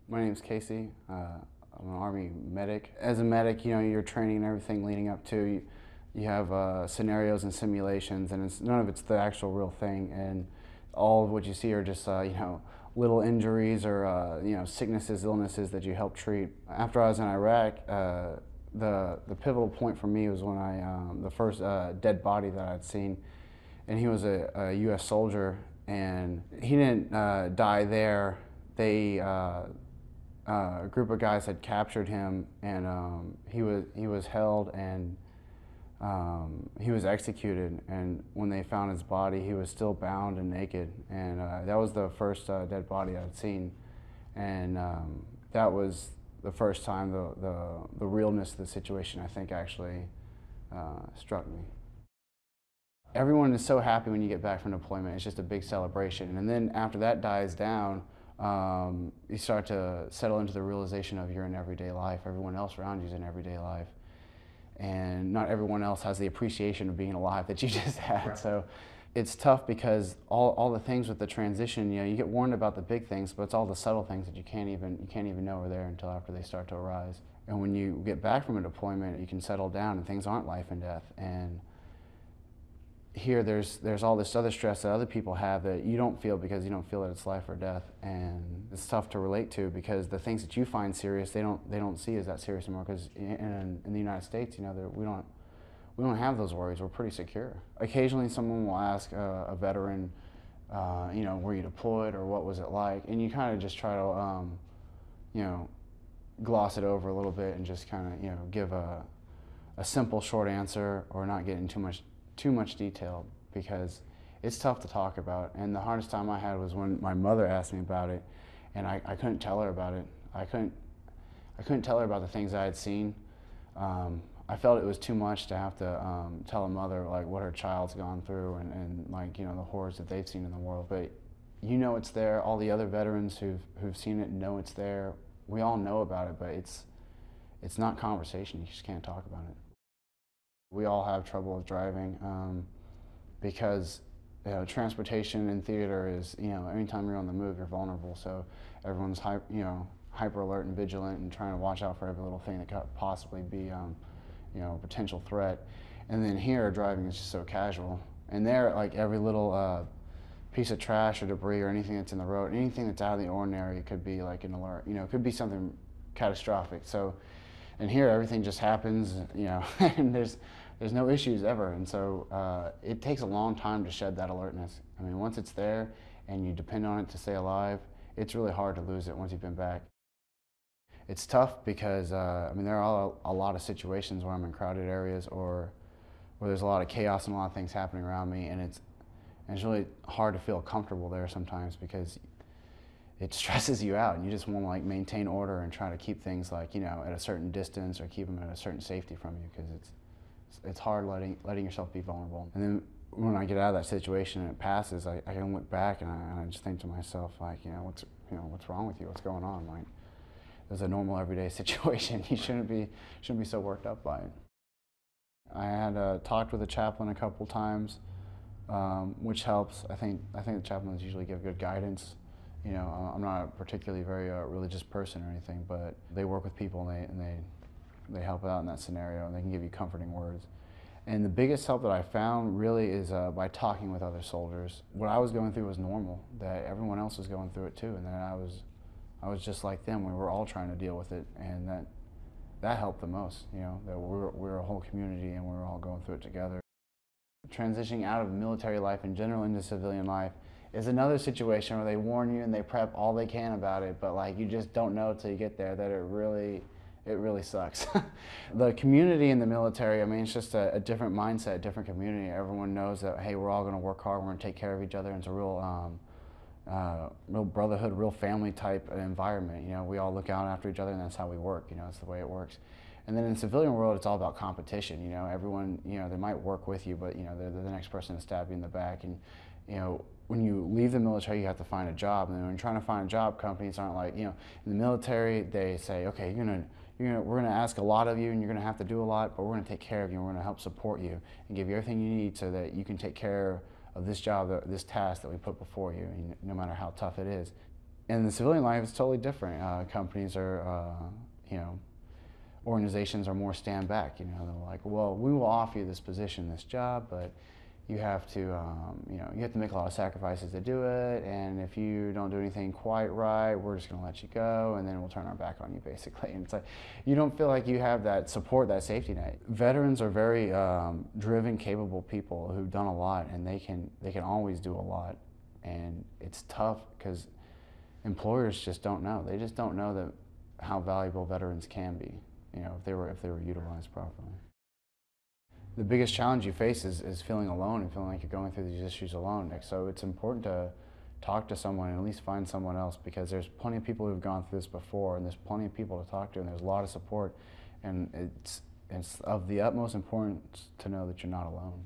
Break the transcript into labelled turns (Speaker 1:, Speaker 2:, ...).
Speaker 1: My name's Casey. I'm an Army medic. As a medic, your training and everything leading up to you have scenarios and simulations, and none of it's the actual real thing. And all of what you see are just little injuries or sicknesses, illnesses that you help treat. After I was in Iraq, the pivotal point for me was when the first dead body that I'd seen, and he was a U.S. soldier, and he didn't die there. A group of guys had captured him, and he was held, and he was executed. And when they found his body, he was still bound and naked, and that was the first dead body I'd seen, and that was the first time the realness of the situation, I think, actually struck me. Everyone is so happy when you get back from deployment. It's just a big celebration. And then after that dies down, you start to settle into the realization of you're in everyday life. Everyone else around you is in everyday life. And not everyone else has the appreciation of being alive that you just had. Right. So it's tough because all the things with the transition, you get warned about the big things, but it's all the subtle things that you can't even know are there until after they start to arise. And when you get back from a deployment, you can settle down and things aren't life and death. And here there's all this other stress that other people have that you don't feel because you don't feel that it's life or death, and it's tough to relate to because the things that you find serious they don't see as that serious anymore, because in the United States we don't have those worries. We're pretty secure. Occasionally someone will ask a veteran, were you deployed or what was it like, and you kind of just try to gloss it over a little bit and just kind of give a simple short answer or not get into too much detail, because it's tough to talk about. And the hardest time I had was when my mother asked me about it, and I couldn't tell her about it. I couldn't tell her about the things I had seen. I felt it was too much to have to tell a mother like what her child's gone through and the horrors that they've seen in the world. But it's there. All the other veterans who've seen it know it's there. We all know about it, but it's not conversation. You just can't talk about it. We all have trouble with driving because transportation in theater is, anytime you're on the move, you're vulnerable. So everyone's hyper alert and vigilant and trying to watch out for every little thing that could possibly be a potential threat. And then here, driving is just so casual. And there, like every little piece of trash or debris or anything that's in the road, anything that's out of the ordinary, it could be like an alert. It could be something catastrophic. So. And here, everything just happens, and there's no issues ever. And so it takes a long time to shed that alertness. I mean, once it's there and you depend on it to stay alive, it's really hard to lose it once you've been back. It's tough because, there are a lot of situations where I'm in crowded areas or where there's a lot of chaos and a lot of things happening around me, and it's really hard to feel comfortable there sometimes because it stresses you out, and you just want to maintain order and try to keep things at a certain distance or keep them at a certain safety from you, because it's hard letting yourself be vulnerable. And then when I get out of that situation and it passes, I can look back and I just think to myself what's wrong with you? What's going on? It's a normal everyday situation. You shouldn't be so worked up by it. I had talked with a chaplain a couple times, which helps. I think the chaplains usually give good guidance. I'm not a particularly very religious person or anything, but they work with people and they help out in that scenario, and they can give you comforting words. And the biggest help that I found really is by talking with other soldiers. What I was going through was normal, that everyone else was going through it too, and that I was just like them. We were all trying to deal with it, and that helped the most, that we're a whole community and we're all going through it together. Transitioning out of military life in general into civilian life is another situation where they warn you and they prep all they can about it, but you just don't know till you get there that it really sucks. The community in the military, it's just a different mindset, different community. Everyone knows that, hey, we're all going to work hard, we're going to take care of each other, and it's a real brotherhood, real family type environment. We all look out after each other, and that's how we work. That's the way it works. And then in the civilian world, it's all about competition. Everyone, they might work with you, but they're the next person to stab you in the back. And when you leave the military, you have to find a job. And when you're trying to find a job, companies aren't in the military, they say, okay, we're gonna ask a lot of you, and you're gonna have to do a lot, but we're gonna take care of you, and we're gonna help support you and give you everything you need so that you can take care of this job, this task that we put before you, no matter how tough it is. in the civilian life, it's totally different. Companies are, you know, organizations are more stand back. You know, they're like, well, we will offer you this position, this job, but you have to, you know, you have to make a lot of sacrifices to do it. And if you don't do anything quite right, we're just going to let you go, and then we'll turn our back on you, basically. And it's like, you don't feel like you have that support, that safety net. Veterans are very driven, capable people who've done a lot, and they can always do a lot. And it's tough because employers just don't know. They just don't know that how valuable veterans can be, you know, if they were utilized properly. The biggest challenge you face is feeling alone and feeling like you're going through these issues alone. So it's important to talk to someone and at least find someone else, because there's plenty of people who've gone through this before, and there's plenty of people to talk to, and there's a lot of support, and it's of the utmost importance to know that you're not alone.